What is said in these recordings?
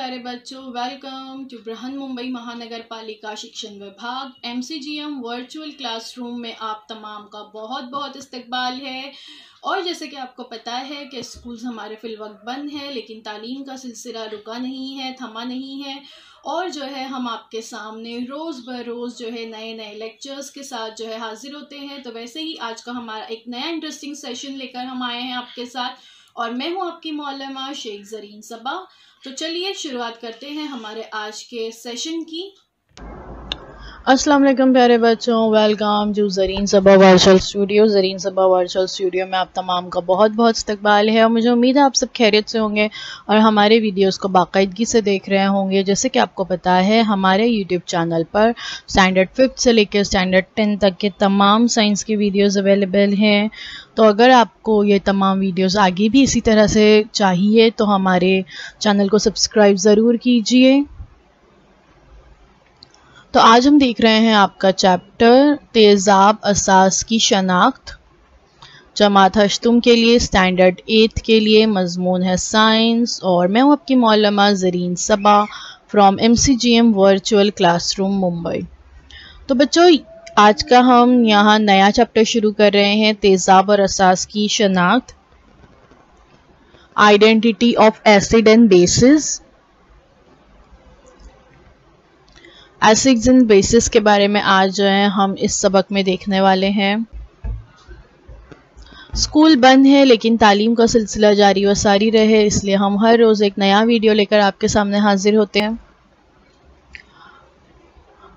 प्यारे बच्चों, welcome to Brihan Mumbai महानगर पालिका शिक्षण विभाग MCGM वर्चुअल क्लासरूम में आप तमाम का बहुत बहुत इस्तकबाल है। और जैसे कि आपको पता है कि स्कूल्स हमारे फिलवक्त बंद है, लेकिन तालीम का सिलसिला रुका नहीं है, थमा नहीं है। और जो है हम आपके सामने रोज़ ब रोज़ जो है नए नए लेक्चर्स के साथ जो है हाजिर होते हैं। तो वैसे ही आज का हमारा एक नया इंटरेस्टिंग सेशन लेकर हम आए हैं आपके साथ, और मैं हूं आपकी मौलमा शेख ज़रीन सबा। तो चलिए शुरुआत करते हैं हमारे आज के सेशन की। अस्सलाम वालेकुम प्यारे बच्चों, welcome to Zareen Saba virtual studio. Zareen Saba virtual studio में आप तमाम का बहुत बहुत इस्तकबाल है और मुझे उम्मीद है आप सब खैरियत से होंगे और हमारे वीडियोस को बाकायदगी से देख रहे होंगे। जैसे कि आपको पता है, हमारे यूट्यूब चैनल पर स्टैंडर्ड 5 से लेकर स्टैंडर्ड 10 तक के तमाम साइंस की वीडियोज़ अवेलेबल हैं। तो अगर आपको ये तमाम वीडियोज़ आगे भी इसी तरह से चाहिए तो हमारे चैनल को सब्सक्राइब ज़रूर कीजिए। तो आज हम देख रहे हैं आपका चैप्टर तेज़ाब असास की शनाख्त, जमात हश्तुम के लिए स्टैंडर्ड 8 के लिए, मजमून है साइंस, और मैं हूं आपकी मौलमा Zareen Saba from MCGM virtual classroom Mumbai. तो बच्चों, आज का हम यहाँ नया चैप्टर शुरू कर रहे हैं, तेज़ाब और असास की शनाख्त, identity of acid and bases. Acids and bases के बारे में आज जो है हम इस सबक में देखने वाले हैं। स्कूल बंद है लेकिन तालीम का सिलसिला जारी व सारी रहे, इसलिए हम हर रोज़ एक नया वीडियो लेकर आपके सामने हाजिर होते हैं।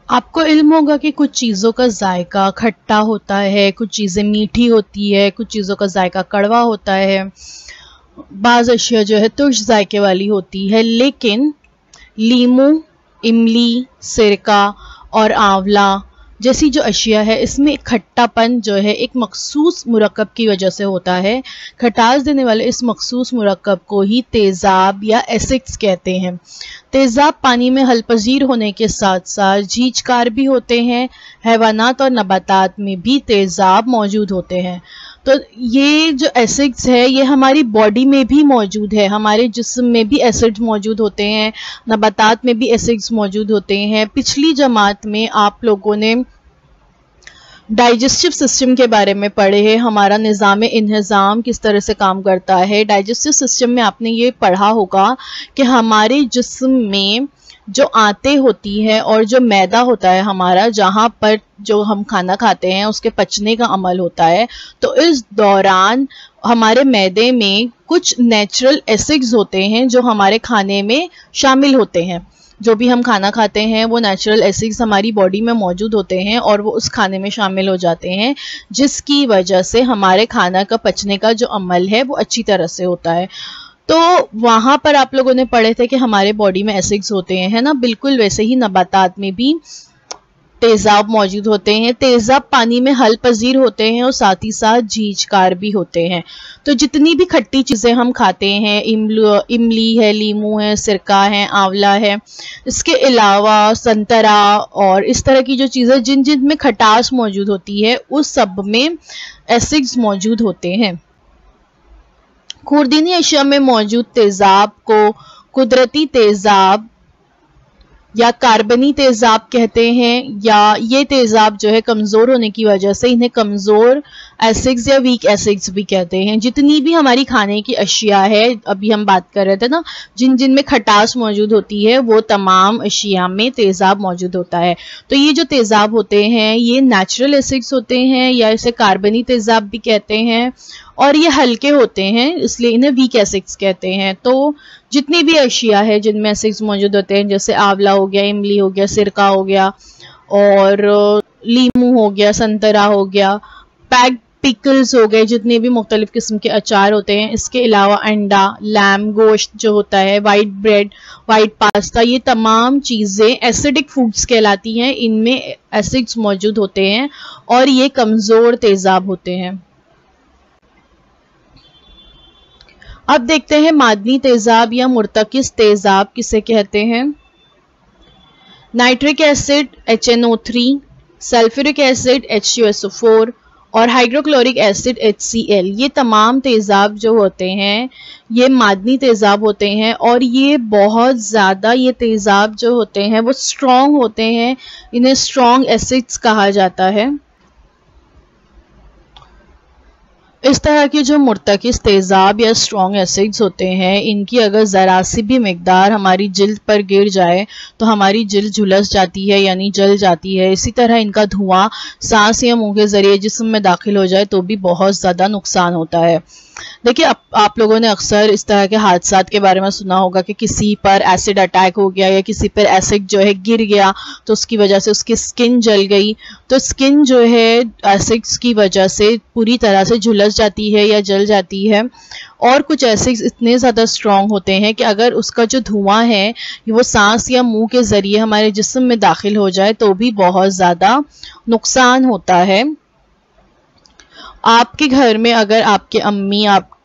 आपको इल्म होगा कि कुछ चीज़ों का जायका खट्टा होता है, कुछ चीज़ें मीठी होती है, कुछ चीज़ों का जायका कड़वा होता है, बाज़ अशिया जो है तुर्श जायके वाली होती है। लेकिन लीमू, इमली, सिरका और आंवला जैसी जो अशिया है, इसमें खट्टापन जो है एक मखसूस मुरक्कब की वजह से होता है। खटास देने वाले इस मखसूस मुरक्कब को ही तेज़ाब या एसिड्स कहते हैं। तेज़ाब पानी में हलपजीर होने के साथ साथ झीजकार भी होते हैं। हैवानात और नबातात में भी तेज़ाब मौजूद होते हैं। तो ये जो एसिड्स है ये हमारी बॉडी में भी मौजूद है, हमारे जिस्म में भी एसिड्स मौजूद होते हैं, नबातात में भी एसिड्स मौजूद होते हैं। पिछली जमात में आप लोगों ने डाइजेस्टिव सिस्टम के बारे में पढ़े हैं, हमारा निज़ाम इंहिज़ाम किस तरह से काम करता है। डाइजेस्टिव सिस्टम में आपने ये पढ़ा होगा कि हमारे जिस्म में जो आंतें होती है और जो मैदा होता है हमारा, जहाँ पर जो हम खाना खाते हैं उसके पचने का अमल होता है, तो इस दौरान हमारे मैदे में कुछ नेचुरल एसिड्स होते हैं जो हमारे खाने में शामिल होते हैं। जो भी हम खाना खाते हैं वो नेचुरल एसिड्स हमारी बॉडी में मौजूद होते हैं और वो उस खाने में शामिल हो जाते हैं, जिसकी वजह से हमारे खाना का पचने का जो अमल है वो अच्छी तरह से होता है। तो वहाँ पर आप लोगों ने पढ़े थे कि हमारे बॉडी में एसिड्स होते हैं, है ना। बिल्कुल वैसे ही नबातात में भी तेज़ाब मौजूद होते हैं। तेज़ाब पानी में हल पजीर होते हैं और साथ ही साथ झीजकार भी होते हैं। तो जितनी भी खट्टी चीज़ें हम खाते हैं, इमली है, लीमू है, सिरका है, आंवला है, इसके अलावा संतरा और इस तरह की जो चीज़ें जिन जिन में खटास मौजूद होती है, उस सब में एसिड्स मौजूद होते हैं। खुर्दीनी अशिया में मौजूद तेज़ाब को कुदरती तेज़ाब या कार्बनी तेज़ाब कहते हैं, या ये तेज़ाब जो है कमज़ोर होने की वजह से इन्हें कमज़ोर एसिड्स या वीक एसिड्स भी कहते हैं। जितनी भी हमारी खाने की अशिया है, अभी हम बात कर रहे थे ना, जिन जिन में खटास मौजूद होती है वो तमाम अशिया में तेज़ाब मौजूद होता है। तो ये जो तेज़ाब होते हैं ये नेचुरल एसिड्स होते हैं या इसे कार्बनी तेज़ाब भी कहते हैं, और ये हल्के होते हैं इसलिए इन्हें वीक एसिड्स कहते हैं। तो जितनी भी अशिया है जिनमें एसिड्स मौजूद होते हैं, जैसे आंवला हो गया, इमली हो गया, सिरका हो गया और लीमू हो गया, संतरा हो गया, पैक्ड पिकल्स हो गए, जितने भी मुख्तलिफ किस्म के अचार होते हैं, इसके अलावा अंडा, लैम गोश्त जो होता है, वाइट ब्रेड, वाइट पास्ता, ये तमाम चीज़ें एसिडिक फूड्स कहलाती हैं। इनमें एसिड्स मौजूद होते हैं और ये कमज़ोर तेज़ाब होते हैं। अब देखते हैं मादनी तेज़ाब या मुर्तकिस तेज़ाब किसे कहते हैं। Nitric acid HNO3, sulphuric acid H2SO4 और हाइड्रोक्लोरिक एसिड HCl, ये तमाम तेज़ाब जो होते हैं ये मादनी तेज़ाब होते हैं और ये बहुत ज़्यादा, ये तेज़ाब जो होते हैं वो स्ट्रॉन्ग होते हैं, इन्हें स्ट्रॉन्ग एसिड्स कहा जाता है। इस तरह के जो मुर्तकिज़ तेज़ाब या स्ट्रॉन्ग एसिड्स होते हैं, इनकी अगर ज़रा सी भी मिकदार हमारी जिल्द पर गिर जाए तो हमारी जिल्द झुलस जाती है, यानी जल जाती है। इसी तरह इनका धुआं सांस या मुंह के ज़रिए जिस्म में दाखिल हो जाए तो भी बहुत ज़्यादा नुकसान होता है। देखिए, आप लोगों ने अक्सर इस तरह के हादसात के बारे में सुना होगा कि किसी पर एसिड अटैक हो गया या किसी पर एसिड जो है गिर गया तो उसकी वजह से उसकी स्किन जल गई। तो स्किन जो है एसिड्स की वजह से पूरी तरह से झुलस जाती है या जल जाती है। और कुछ एसिड्स इतने ज़्यादा स्ट्रॉन्ग होते हैं कि अगर उसका जो धुआं है वो सांस या मुंह के ज़रिए हमारे जिस्म में दाखिल हो जाए तो भी बहुत ज़्यादा नुकसान होता है। आपके घर में अगर आपके अम्मी आपके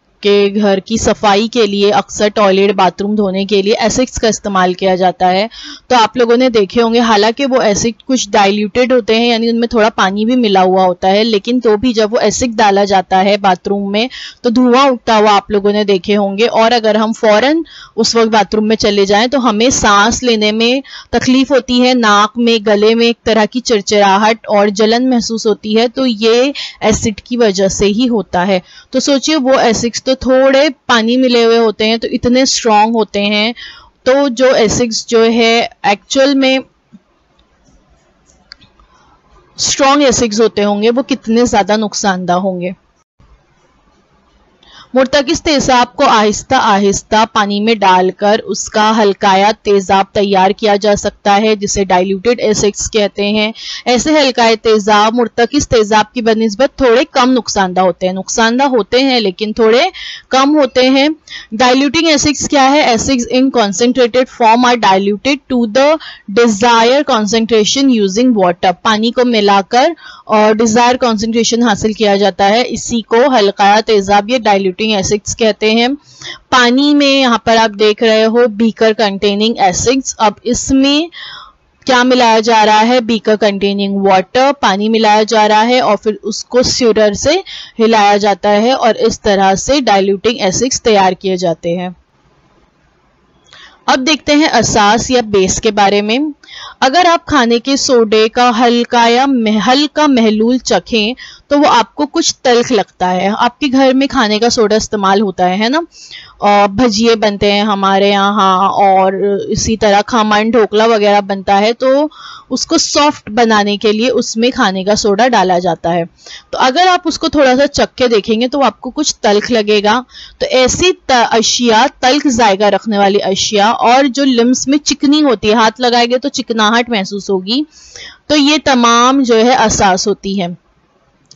घर की सफाई के लिए अक्सर टॉयलेट बाथरूम धोने के लिए एसिड्स का इस्तेमाल किया जाता है, तो आप लोगों ने देखे होंगे, हालांकि वो एसिड कुछ डाइल्यूटेड होते हैं, यानी उनमें थोड़ा पानी भी मिला हुआ होता है, लेकिन तो भी जब वो एसिड डाला जाता है बाथरूम में तो धुआं उठता हुआ आप लोगों ने देखे होंगे। और अगर हम फौरन उस वक्त बाथरूम में चले जाएं तो हमें सांस लेने में तकलीफ होती है, नाक में, गले में एक तरह की चिरचिराहट और जलन महसूस होती है, तो ये एसिड की वजह से ही होता है। तो सोचिए, वो एसिड्स तो थोड़े पानी मिले हुए होते हैं तो इतने स्ट्रॉन्ग होते हैं, तो जो एसिड्स जो है एक्चुअल में स्ट्रॉन्ग एसिड्स होते होंगे वो कितने ज़्यादा नुकसानदा होंगे। मुर्तकिज़ तेज़ाब को आहिस्ता आहिस्ता पानी में डालकर उसका हल्काया तेज़ाब तैयार किया जा सकता है, जिसे डाइल्यूटेड एसिड्स कहते हैं। ऐसे हल्काए तेज़ाब मुर्तकिज़ तेज़ाब की बनिस्बत थोड़े कम नुकसानदा होते हैं, नुकसानदा होते हैं लेकिन थोड़े कम होते हैं। डाइल्यूटिंग एसिड्स क्या है? Acids in concentrated form are diluted to the desire concentration using water. पानी को मिलाकर और डिजायर कॉन्सेंट्रेशन हासिल किया जाता है, इसी को हल्काया तेज़ाब या डाइल्यूटिंग एसिड्स कहते हैं। पानी में यहाँ पर आप देख रहे हो बीकर कंटेनिंग एसिड्स। अब इसमें क्या मिलाया जा रहा है? बीकर कंटेनिंग वाटर, पानी मिलाया जा रहा है और फिर उसको स्यूरर से हिलाया जाता है और इस तरह से डाइल्यूटिंग एसिड्स तैयार किए जाते हैं। अब देखते हैं असास या बेस के बारे में। अगर आप खाने के सोडे का हल्का महलूल चखें तो वो आपको कुछ तल्ख लगता है। आपके घर में खाने का सोडा इस्तेमाल होता है ना, और भजिए बनते हैं हमारे यहाँ और इसी तरह खमन ढोकला वगैरह बनता है, तो उसको सॉफ्ट बनाने के लिए उसमें खाने का सोडा डाला जाता है। तो अगर आप उसको थोड़ा सा चख के देखेंगे तो आपको कुछ तल्ख लगेगा। तो ऐसी अशिया, तल्ख जायका रखने वाली अशिया और जो लिम्स में चिकनी होती है, हाथ लगाएंगे तो चिकनाहट महसूस होगी, तो ये तमाम जो है असास होती है।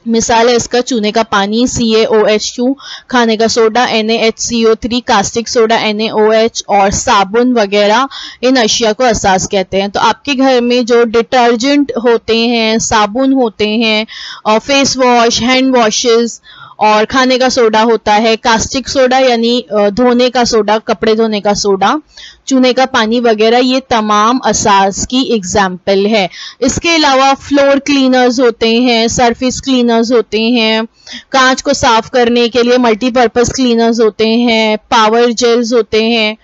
मिसाल है इसका चूने का पानी CaOH2, खाने का soda NaHCO3, caustic soda NaOH और साबुन वगैरह, इन अशिया को असास कहते हैं। तो आपके घर में जो डिटर्जेंट होते हैं, साबुन होते हैं और फेस वॉश, हैंड वॉशेस और खाने का सोडा होता है, कास्टिक सोडा यानी धोने का सोडा, कपड़े धोने का सोडा, चूने का पानी वगैरह, ये तमाम असास की एग्जाम्पल है। इसके अलावा फ्लोर क्लीनर्स होते हैं, सरफेस क्लीनर्स होते हैं, कांच को साफ करने के लिए मल्टीपर्पज क्लीनर्स होते हैं, पावर जेल्स होते हैं,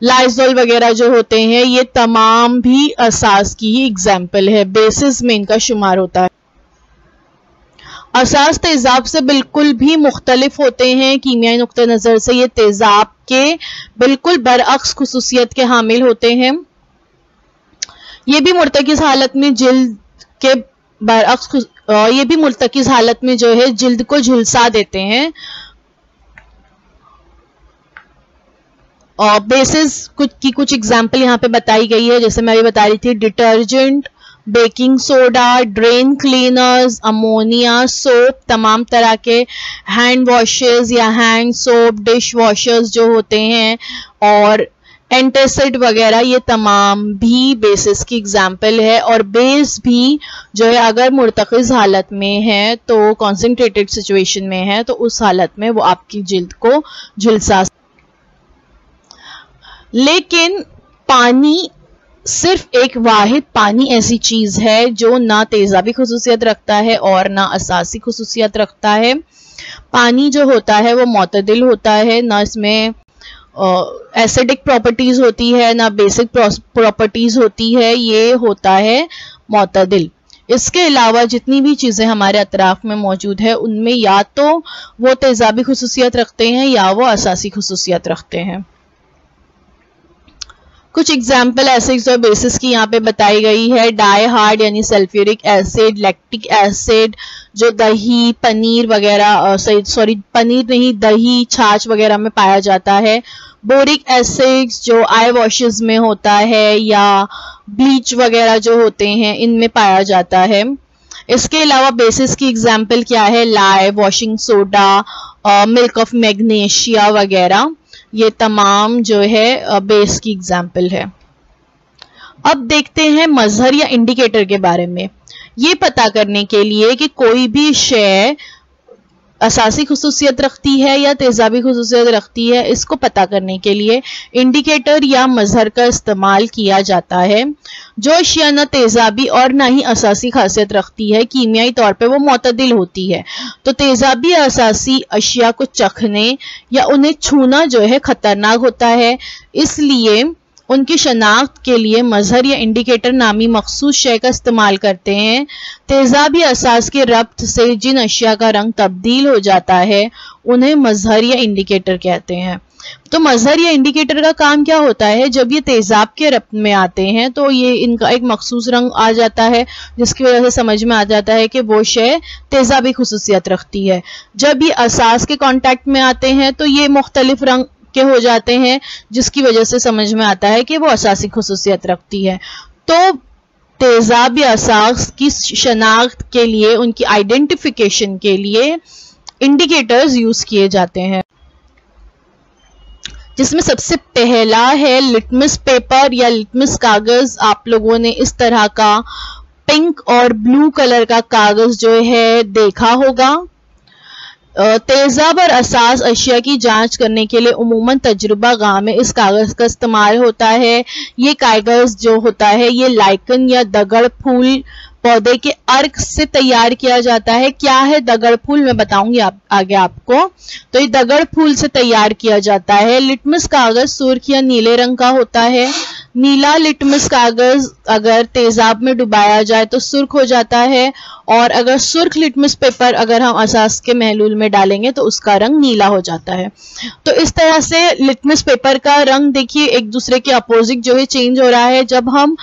लाइजोल वगैरह जो होते हैं, ये तमाम भी असास की ही एग्जाम्पल है, बेसिस में इनका शुमार होता है। असास तेज़ाब से बिल्कुल भी मुख्तलिफ होते हैं। कीमियाई नुक्ते नज़र से ये तेज़ाब के बिल्कुल बरअक्स खुसूसियत के हामिल होते हैं। ये भी मुर्तकिज़ हालत में जिल्द के बरअक्स, ये भी मुर्तकिज़ हालत में जो है जिल्द को झुलसा देते हैं। और बेसिस कुछ एग्जाम्पल यहाँ पे बताई गई है, जैसे मैं अभी बता रही थी, detergent, baking soda, drain cleaners, ammonia, soap, तमाम तरह के हैंड वॉशेस या हैंड सोप, डिश वॉशर्स जो होते हैं और एंटासिड वगैरह, ये तमाम भी बेसिस की एग्जाम्पल है। और बेस भी जो है अगर मुर्तकिज़ हालत में है तो कॉन्सेंट्रेटेड सिचुएशन में है तो उस हालत में वो आपकी जिल्द को झुलसा। लेकिन पानी सिर्फ एक वाहिद पानी ऐसी चीज है जो ना तेजाबी खुसूसियत रखता है और ना असासी खुसूसियत रखता है। पानी जो होता है वो मोतदिल होता है, ना इसमें एसिडिक प्रॉपर्टीज होती है ना बेसिक प्रॉपर्टीज होती है, ये होता है मोतदिल। इसके अलावा जितनी भी चीज़ें हमारे अतराफ में मौजूद है उनमें या तो वो तेजाबी खुसूसियत रखते हैं या वो असासी खुसूसियत रखते हैं। कुछ एग्जाम्पल एसिड्स और बेसिस की यहाँ पे बताई गई है। डाई हार्ड यानी सल्फ्यूरिक एसिड, लैक्टिक एसिड जो दही, पनीर वगैरह, पनीर नहीं, दही, छाछ वगैरह में पाया जाता है। बोरिक एसिड्स जो आई वॉशेस में होता है या ब्लीच वगैरह जो होते हैं इनमें पाया जाता है। इसके अलावा बेसिस की एग्जाम्पल क्या है? Lye, washing soda, milk of magnesia वगैरह, ये तमाम जो है बेस की एग्जाम्पल है। अब देखते हैं मजहर या इंडिकेटर के बारे में। ये पता करने के लिए कि कोई भी शय असासी खुसूसियत रखती है या तेजाबी खुसूसियत रखती है, इसको पता करने के लिए इंडिकेटर या मजहर का इस्तेमाल किया जाता है। जो अशिया न तेजाबी और ना ही असासी खासियत रखती है, कीमियाई तौर पे वो मोतदिल होती है, तो तेजाबी या असासी अशिया को चखने या उन्हें छूना जो है खतरनाक होता है। इसलिए उनकी शनाख्त के लिए मजहर या इंडिकेटर नामी मखसूस शय का इस्तेमाल करते हैं। तेजाबी असास के रब्त से जिन अशिया का रंग तब्दील हो जाता है उन्हें मजहर या इंडिकेटर कहते हैं। तो मजहर या इंडिकेटर का काम क्या होता है? जब ये तेजाब के रब्त में आते हैं तो ये इनका एक मखसूस रंग आ जाता है, जिसकी वजह से समझ में आ जाता है कि वो शय तेजाबी खुसूसियत रखती है। जब ये असास के कांटेक्ट में आते हैं तो ये मुख्तलिफ रंग के हो जाते हैं, जिसकी वजह से समझ में आता है कि वो असासी खुसूसियत रखती है। तो तेजाब या असास की शनाख्त के लिए, उनकी आइडेंटिफिकेशन के लिए इंडिकेटर्स यूज किए जाते हैं, जिसमें सबसे पहला है लिटमस पेपर या लिटमस कागज। आप लोगों ने इस तरह का पिंक और ब्लू कलर का कागज जो है देखा होगा। तेजाब और असास अशिया की जांच करने के लिए उमूमन तजुर्बा गाह में इस कागज का इस्तेमाल होता है। ये कागज जो होता है ये लाइकन या दगड़ फूल पौधे के अर्क से तैयार किया जाता है। क्या है दगड़ फूल, मैं बताऊंगी आगे आपको। तो ये दगड़ फूल से तैयार किया जाता है। लिटमस कागज सुर्ख या नीले रंग का होता है। नीला लिटमस कागज अगर तेजाब में डुबाया जाए तो सुर्ख हो जाता है, और अगर सुर्ख लिटमस पेपर अगर हम असास के महलूल में डालेंगे तो उसका रंग नीला हो जाता है। तो इस तरह से लिटमस पेपर का रंग देखिए एक दूसरे के अपोजिट जो है चेंज हो रहा है। जब हम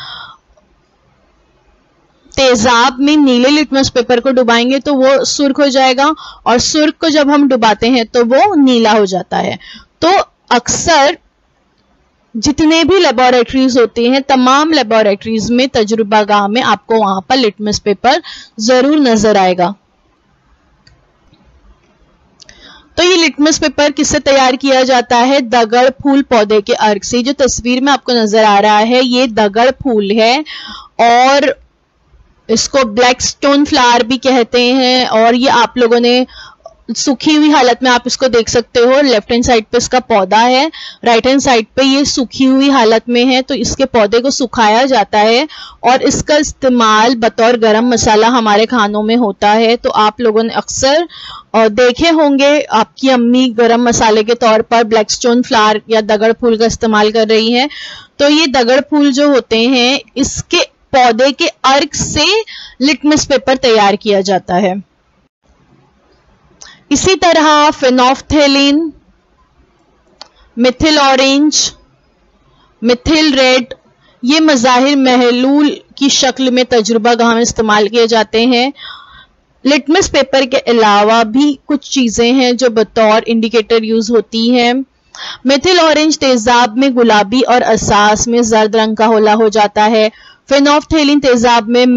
तेजाब में नीले लिटमस पेपर को डुबाएंगे तो वो सुर्ख हो जाएगा, और सुर्ख को जब हम डुबाते हैं तो वो नीला हो जाता है। तो अक्सर जितने भी लेबोरेटरीज होती हैं, तमाम लेबोरेटरीज में तजुर्बा गाह में आपको वहां पर लिटमस पेपर जरूर नजर आएगा। तो ये लिटमस पेपर किससे तैयार किया जाता है? दगड़ फूल पौधे के अर्क से। जो तस्वीर में आपको नजर आ रहा है ये दगड़ फूल है, और इसको ब्लैक स्टोन फ्लावर भी कहते हैं। और ये आप लोगों ने सूखी हुई हालत में आप इसको देख सकते हो। लेफ्ट हैंड साइड पे इसका पौधा है, राइट हैंड साइड पे ये सूखी हुई हालत में है। तो इसके पौधे को सुखाया जाता है और इसका इस्तेमाल बतौर गरम मसाला हमारे खानों में होता है। तो आप लोगों ने अक्सर देखे होंगे आपकी अम्मी गरम मसाले के तौर पर ब्लैक स्टोन फ्लावर या दगड़ फूल का इस्तेमाल कर रही हैं। तो ये दगड़ फूल जो होते हैं इसके पौधे के अर्क से लिटमस पेपर तैयार किया जाता है। इसी तरह phenolphthalein, Mithil orange, Mithil red, ये मज़ाहिर महलूल की शक्ल में तजुर्बा गाह में इस्तेमाल किए जाते हैं। लिटमस पेपर के अलावा भी कुछ चीजें हैं जो बतौर इंडिकेटर यूज होती हैं। मिथिल ऑरेंज तेजाब में गुलाबी और असास में जर्द रंग का होला हो जाता है। फिनोफ्थेलिन तेजाब में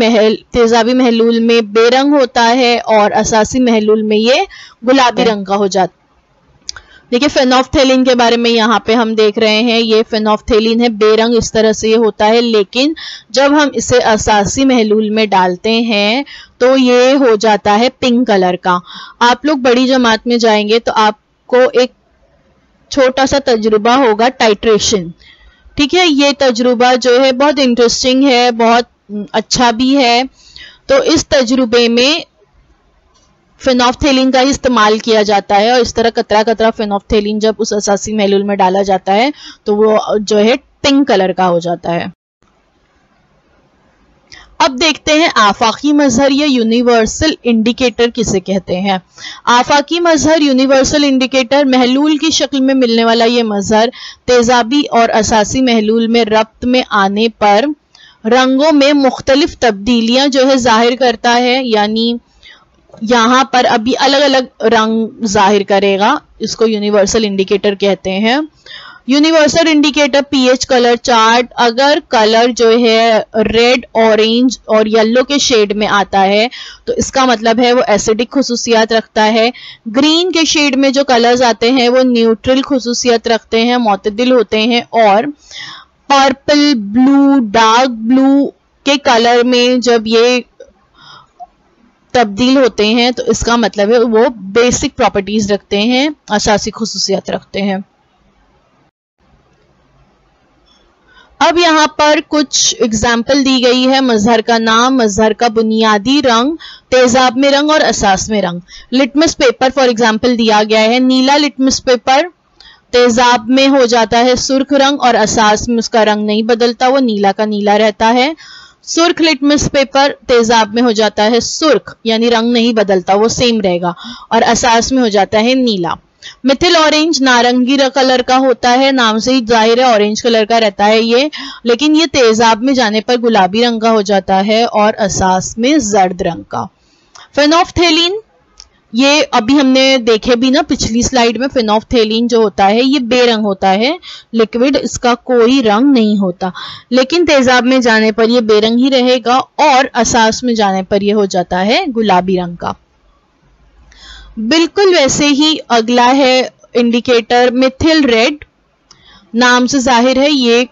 तेजाबी महलूल में बेरंग होता है और असासी महलूल में ये गुलाबी रंग का हो जाता है। देखिए फिनोफ्थेलिन के बारे में यहाँ पे हम देख रहे हैं, ये फिनोफ्थेलिन है, बेरंग इस तरह से ये होता है, लेकिन जब हम इसे असासी महलूल में डालते हैं तो ये हो जाता है पिंक कलर का। आप लोग बड़ी जमात में जाएंगे तो आपको एक छोटा सा तजुर्बा होगा टाइट्रेशन, ठीक है, ये तजुर्बा जो है बहुत इंटरेस्टिंग है, बहुत अच्छा भी है। तो इस तजुर्बे में फेनोफ्थेलिन का ही इस्तेमाल किया जाता है और इस तरह कतरा कतरा फेनोफ्थेलिन जब उस असासी महलूल में डाला जाता है तो वो जो है पिंक कलर का हो जाता है। अब देखते हैं आफाकी मजहर या यूनिवर्सल इंडिकेटर किसे कहते हैं। आफाकी मजहर यूनिवर्सल इंडिकेटर, महलूल की शक्ल में मिलने वाला ये मजहर तेजाबी और असासी महलूल में रब्त में आने पर रंगों में मुख्तलिफ तब्दीलियां जो है जाहिर करता है, यानी यहाँ पर अभी अलग अलग रंग जाहिर करेगा, इसको यूनिवर्सल इंडिकेटर कहते हैं। Universal indicator pH colour chart, अगर कलर जो है रेड, ऑरेंज और येलो के शेड में आता है तो इसका मतलब है वो एसिडिक खुसूसियात रखता है। ग्रीन के शेड में जो कलर्स आते हैं वो न्यूट्रल खुसूसियत रखते हैं, मुतदिल होते हैं। और पर्पल, ब्लू, डार्क ब्लू के कलर में जब ये तब्दील होते हैं तो इसका मतलब है वो बेसिक प्रॉपर्टीज रखते हैं, असासी खुसूसियत रखते हैं। अब यहाँ पर कुछ एग्जाम्पल दी गई है। मजहर का नाम, मजहर का बुनियादी रंग, तेजाब में रंग और असास में रंग। लिटमस पेपर फॉर एग्जाम्पल दिया गया है। नीला लिटमस पेपर तेजाब में हो जाता है सुर्ख रंग और असास में उसका रंग नहीं बदलता, वो नीला का नीला रहता है। सुर्ख लिटमस पेपर तेजाब में हो जाता है सुर्ख, यानी रंग नहीं बदलता, वो सेम रहेगा, और असास में हो जाता है नीला। मिथिल ऑरेंज नारंगी कलर का होता है, नाम से ही जाहिर है ऑरेंज कलर का रहता है ये, लेकिन ये तेजाब में जाने पर गुलाबी रंग का हो जाता है और असास में जर्द रंग का। फेनोफ्थेलिन, ये अभी हमने देखे भी ना पिछली स्लाइड में, फेनोफ्थेलिन जो होता है ये बेरंग होता है, लिक्विड, इसका कोई रंग नहीं होता, लेकिन तेजाब में जाने पर ये बेरंग ही रहेगा और असास में जाने पर ये हो जाता है गुलाबी रंग का। बिल्कुल वैसे ही अगला है इंडिकेटर मिथिल रेड, नाम से जाहिर है ये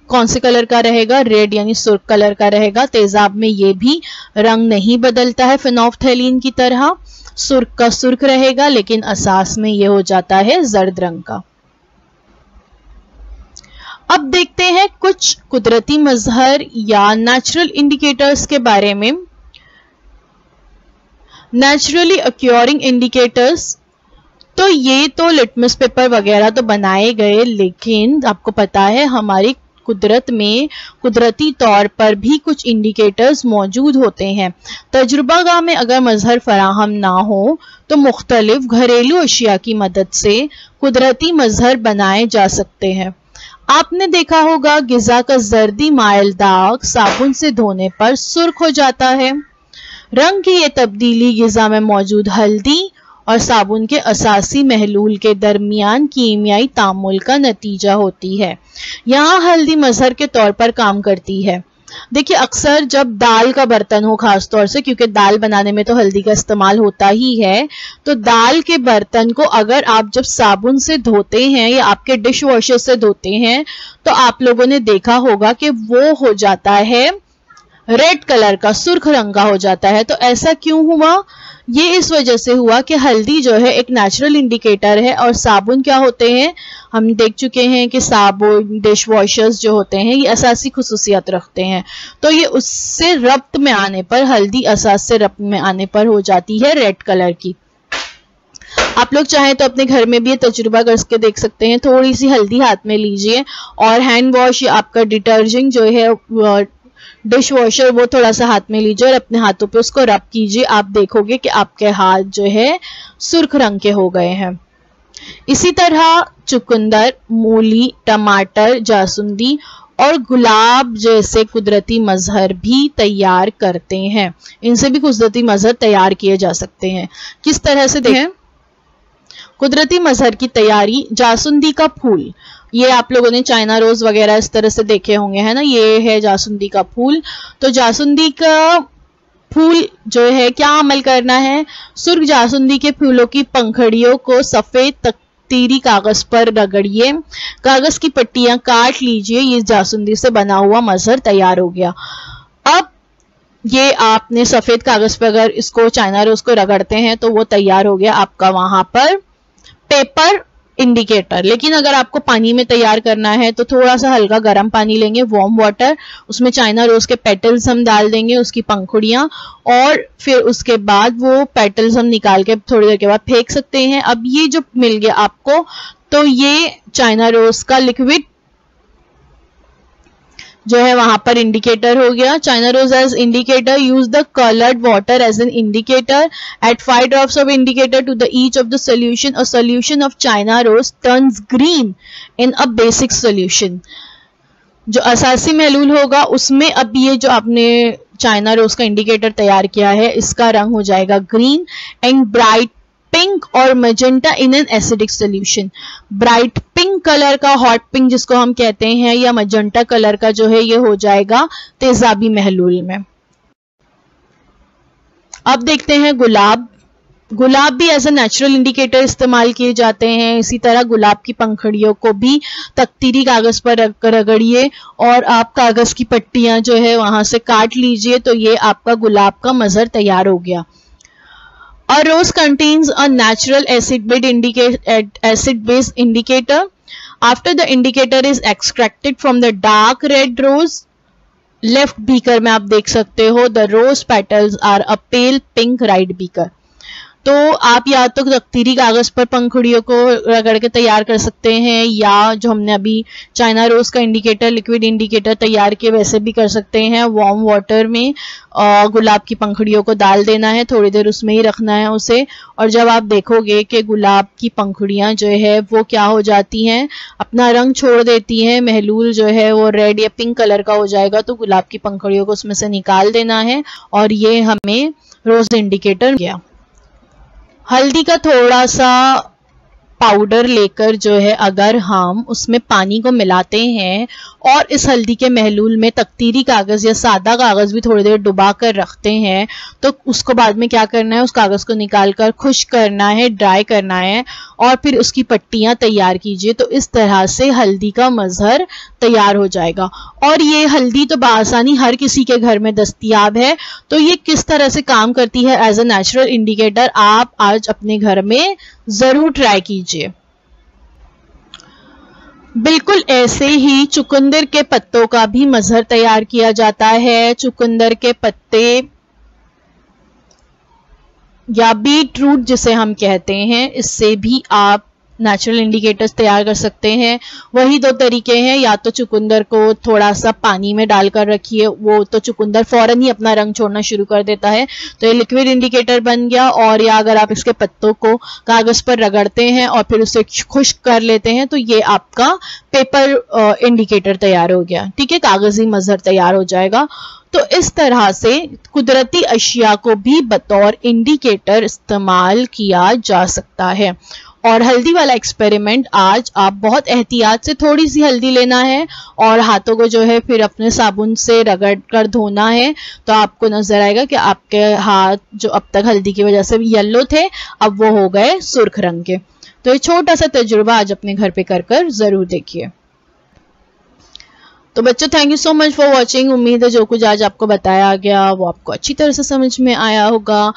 कौन से कलर का रहेगा, रेड यानी सुर्ख कलर का रहेगा। तेजाब में ये भी रंग नहीं बदलता है फेनोफ्थेलिन की तरह, सुर्ख का सुर्ख रहेगा, लेकिन असास में ये हो जाता है जर्द रंग का। अब देखते हैं कुछ कुदरती मजहर या नेचुरल इंडिकेटर्स के बारे में। नेचुरली अक्योरिंग इंडिकेटर्स, तो ये तो लिटमस पेपर वगैरह तो बनाए गए, लेकिन आपको पता है हमारी कुदरत में कुदरती तौर पर भी कुछ इंडिकेटर्स मौजूद होते हैं। तजुर्बागाह में अगर मजहर फराहम ना हो तो मुख्तलिफ घरेलू अशिया की मदद से कुदरती मजहर बनाए जा सकते हैं। आपने देखा होगा गिजा का जर्दी माइल दाग साबुन से धोने पर सुर्ख हो जाता है। रंग की ये तब्दीली गिजा में मौजूद हल्दी और साबुन के असासी महलूल के दरमियान कीमियाई तामुल का नतीजा होती है। यहाँ हल्दी मजहर के तौर पर काम करती है। देखिए अक्सर जब दाल का बर्तन हो, खास तौर से क्योंकि दाल बनाने में तो हल्दी का इस्तेमाल होता ही है, तो दाल के बर्तन को अगर आप जब साबुन से धोते हैं या आपके डिश वॉशर से धोते हैं तो आप लोगों ने देखा होगा कि वो हो जाता है रेड कलर का, सुर्ख रंग का हो जाता है। तो ऐसा क्यों हुआ? ये इस वजह से हुआ कि हल्दी जो है एक नेचुरल इंडिकेटर है और साबुन क्या होते हैं, हम देख चुके हैं कि साबुन, डिश वॉशर्स जो होते हैं ये असासी खुसूसियत रखते हैं, तो ये उससे रब्त में आने पर, हल्दी असास से रब्त में आने पर हो जाती है रेड कलर की। आप लोग चाहें तो अपने घर में भी ये तजुर्बा करके देख सकते हैं। थोड़ी सी हल्दी हाथ में लीजिए और हैंड वॉश या आपका डिटर्जेंट जो है डिश वॉशर वो थोड़ा सा हाथ में लीजिए और अपने हाथों पे उसको रब कीजिए। आप देखोगे कि आपके हाथ जो है सुर्ख रंग के हो गए हैं। इसी तरह चुकंदर, मूली, टमाटर, जासुंदी और गुलाब जैसे कुदरती मजहर भी तैयार करते हैं। इनसे भी कुदरती मजहर तैयार किए जा सकते हैं। किस तरह से देखें कुदरती मजहर की तैयारी। जासुंदी का फूल, ये आप लोगों ने चाइना रोज वगैरह इस तरह से देखे होंगे, है ना, ये है जासुंदी का फूल। तो जासुंदी का फूल जो है क्या अमल करना है, सुर्ख जासुंदी के फूलों की पंखड़ियों को सफेद तकतीरी कागज पर रगड़िए, कागज की पट्टियां काट लीजिए, ये जासुंदी से बना हुआ मजहर तैयार हो गया। अब ये आपने सफेद कागज पर अगर इसको चाइना रोज को रगड़ते हैं तो वो तैयार हो गया आपका वहां पर पेपर इंडिकेटर। लेकिन अगर आपको पानी में तैयार करना है तो थोड़ा सा हल्का गर्म पानी लेंगे, वार्म वाटर, उसमें चाइना रोज के पेटल्स हम डाल देंगे, उसकी पंखुड़ियां, और फिर उसके बाद वो पेटल्स हम निकाल के थोड़ी देर के बाद फेंक सकते हैं। अब ये जो मिल गया आपको, तो ये चाइना रोज का लिक्विड जो है वहां पर इंडिकेटर हो गया। China rose as indicator, use the coloured water as an indicator, at 5 drops of indicator to the each of the solution, a solution of China rose turns green in a basic solution. जो असासी महलूल होगा उसमें अब ये जो आपने China rose का indicator तैयार किया है इसका रंग हो जाएगा ग्रीन एंड ब्राइट पिंक और magenta in an acidic solution. Bright pink colour का, हॉट पिंक जिसको हम कहते हैं, या मजेंटा कलर का जो है ये हो जाएगा तेजाबी महलूल में। अब देखते हैं गुलाब। गुलाब भी एज ए नेचुरल इंडिकेटर इस्तेमाल किए जाते हैं। इसी तरह गुलाब की पंखुड़ियों को भी तख्तीरी कागज पर रगड़िए और आप कागज की पट्टियां जो है वहां से काट लीजिए, तो ये आपका गुलाब का मजहर तैयार हो गया। A rose contains a natural acid-base indicator. After the indicator is extracted from the dark red rose, left beaker में आप देख सकते हो, the rose petals are a pale pink right beaker. तो आप या तो तख्तीरी कागज पर पंखुड़ियों को रगड़ के तैयार कर सकते हैं, या जो हमने अभी चाइना रोज का इंडिकेटर, लिक्विड इंडिकेटर तैयार किए वैसे भी कर सकते हैं। वार्म वाटर में गुलाब की पंखुड़ियों को डाल देना है, थोड़ी देर उसमें ही रखना है उसे, और जब आप देखोगे कि गुलाब की पंखुड़ियां जो है वो क्या हो जाती हैं, अपना रंग छोड़ देती हैं, महलूल जो है वो रेड या पिंक कलर का हो जाएगा, तो गुलाब की पंखुड़ियों को उसमें से निकाल देना है और ये हमें रोज इंडिकेटर गया। हल्दी का थोड़ा सा पाउडर लेकर जो है अगर हम उसमें पानी को मिलाते हैं और इस हल्दी के महलूल में तख्तीरी कागज या सादा कागज भी थोड़ी देर डुबा कर रखते हैं, तो उसको बाद में क्या करना है, उस कागज को निकालकर खुश्क करना है, ड्राई करना है, और फिर उसकी पट्टियां तैयार कीजिए। तो इस तरह से हल्दी का मजहर तैयार हो जाएगा। और ये हल्दी तो बआसानी हर किसी के घर में दस्तयाब है। तो ये किस तरह से काम करती है एज ए नेचुरल इंडिकेटर, आप आज अपने घर में जरूर ट्राई कीजिए। बिल्कुल ऐसे ही चुकंदर के पत्तों का भी मजहर तैयार किया जाता है। चुकंदर के पत्ते या बीट रूट जिसे हम कहते हैं, इससे भी आप नेचुरल इंडिकेटर्स तैयार कर सकते हैं। वही दो तरीके हैं, या तो चुकंदर को थोड़ा सा पानी में डालकर रखिए, वो तो चुकंदर फौरन ही अपना रंग छोड़ना शुरू कर देता है, तो ये लिक्विड इंडिकेटर बन गया। और या अगर आप इसके पत्तों को कागज पर रगड़ते हैं और फिर उसे खुश्क कर लेते हैं, तो ये आपका पेपर इंडिकेटर तैयार हो गया। ठीक है, कागजी मजहर तैयार हो जाएगा। तो इस तरह से कुदरती अशिया को भी बतौर इंडिकेटर इस्तेमाल किया जा सकता है। और हल्दी वाला एक्सपेरिमेंट आज आप बहुत एहतियात से थोड़ी सी हल्दी लेना है और हाथों को जो है फिर अपने साबुन से रगड़ कर धोना है, तो आपको नजर आएगा कि आपके हाथ जो अब तक हल्दी की वजह से येलो थे, अब वो हो गए सुर्ख रंग के। तो ये छोटा सा तजुर्बा आज अपने घर पे कर जरूर देखिए। तो बच्चों, thank you so much for watching. उम्मीद है जो कुछ आज आपको बताया गया वो आपको अच्छी तरह से समझ में आया होगा।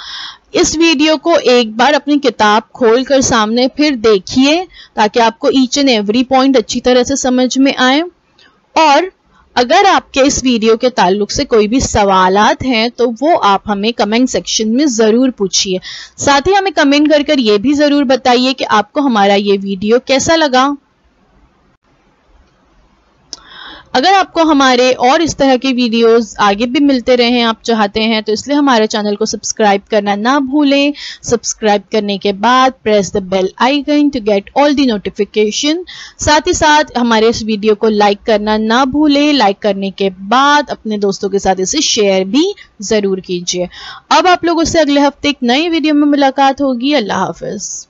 इस वीडियो को एक बार अपनी किताब खोलकर सामने फिर देखिए, ताकि आपको ईच एंड एवरी पॉइंट अच्छी तरह से समझ में आए। और अगर आपके इस वीडियो के ताल्लुक से कोई भी सवालात हैं तो वो आप हमें कमेंट सेक्शन में ज़रूर पूछिए। साथ ही हमें कमेंट कर ये भी ज़रूर बताइए कि आपको हमारा ये वीडियो कैसा लगा। अगर आपको हमारे और इस तरह के वीडियोस आगे भी मिलते रहे आप चाहते हैं, तो इसलिए हमारे चैनल को सब्सक्राइब करना ना भूलें। सब्सक्राइब करने के बाद press the bell icon to get all the notification. साथ ही साथ हमारे इस वीडियो को लाइक करना ना भूलें। लाइक करने के बाद अपने दोस्तों के साथ इसे शेयर भी ज़रूर कीजिए। अब आप लोगों से अगले हफ्ते एक नई वीडियो में मुलाकात होगी। अल्लाह हाफिज़।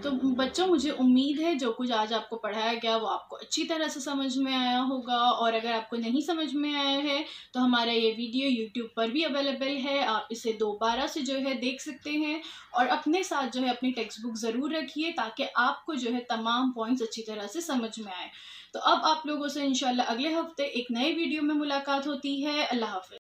तो बच्चों, मुझे उम्मीद है जो कुछ आज आपको पढ़ाया गया वो आपको अच्छी तरह से समझ में आया होगा। और अगर आपको नहीं समझ में आया है तो हमारा ये वीडियो YouTube पर भी अवेलेबल है, आप इसे दोबारा से जो है देख सकते हैं। और अपने साथ जो है अपनी टेक्स्ट बुक ज़रूर रखिए, ताकि आपको जो है तमाम पॉइंट्स अच्छी तरह से समझ में आए। तो अब आप लोगों से इंशाल्लाह अगले हफ्ते एक नए वीडियो में मुलाकात होती है। अल्लाह हाफिज़।